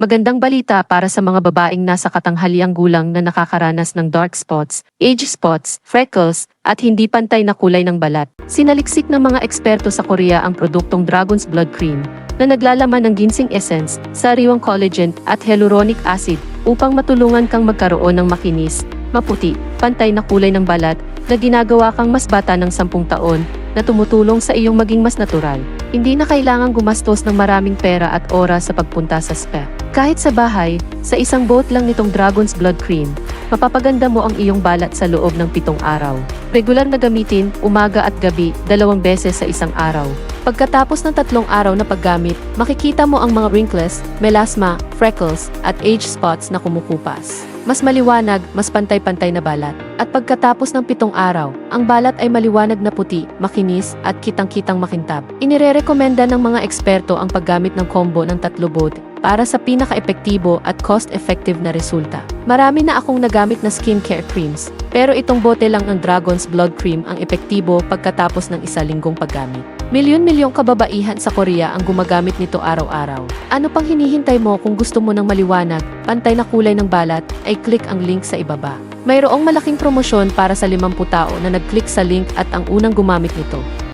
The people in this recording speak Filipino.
Magandang balita para sa mga babaeng nasa katanghaliang gulang na nakakaranas ng dark spots, age spots, freckles, at hindi pantay na kulay ng balat. Sinaliksik ng mga eksperto sa Korea ang produktong Dragon's Blood Cream na naglalaman ng ginseng essence, sariwang collagen at hyaluronic acid upang matulungan kang magkaroon ng makinis, maputi, pantay na kulay ng balat na ginagawa kang mas bata ng 10 taon na tumutulong sa iyong maging mas natural. Hindi na kailangang gumastos ng maraming pera at oras sa pagpunta sa spa. Kahit sa bahay, sa isang boat lang nitong Dragon's Blood Cream, mapapaganda mo ang iyong balat sa loob ng 7 araw. Regular na gamitin, umaga at gabi, 2 beses sa isang araw. Pagkatapos ng 3 araw na paggamit, makikita mo ang mga wrinkles, melasma, freckles, at age spots na kumukupas. Mas maliwanag, mas pantay-pantay na balat. At pagkatapos ng 7 araw, ang balat ay maliwanag na puti, makinis, at kitang-kitang makintab. Inirerekomenda ng mga eksperto ang paggamit ng combo ng 3 bote para sa pinaka-epektibo at cost-effective na resulta. Marami na akong nagamit na skincare creams, pero itong bote lang ng Dragon's Blood Cream ang epektibo pagkatapos ng 1 linggong paggamit. Milyon-milyong kababaihan sa Korea ang gumagamit nito araw-araw. Ano pang hinihintay mo? Kung gusto mo ng maliwanag, pantay na kulay ng balat, ay click ang link sa ibaba. Mayroong malaking promosyon para sa 50 tao na nag-click sa link at ang unang gumamit nito.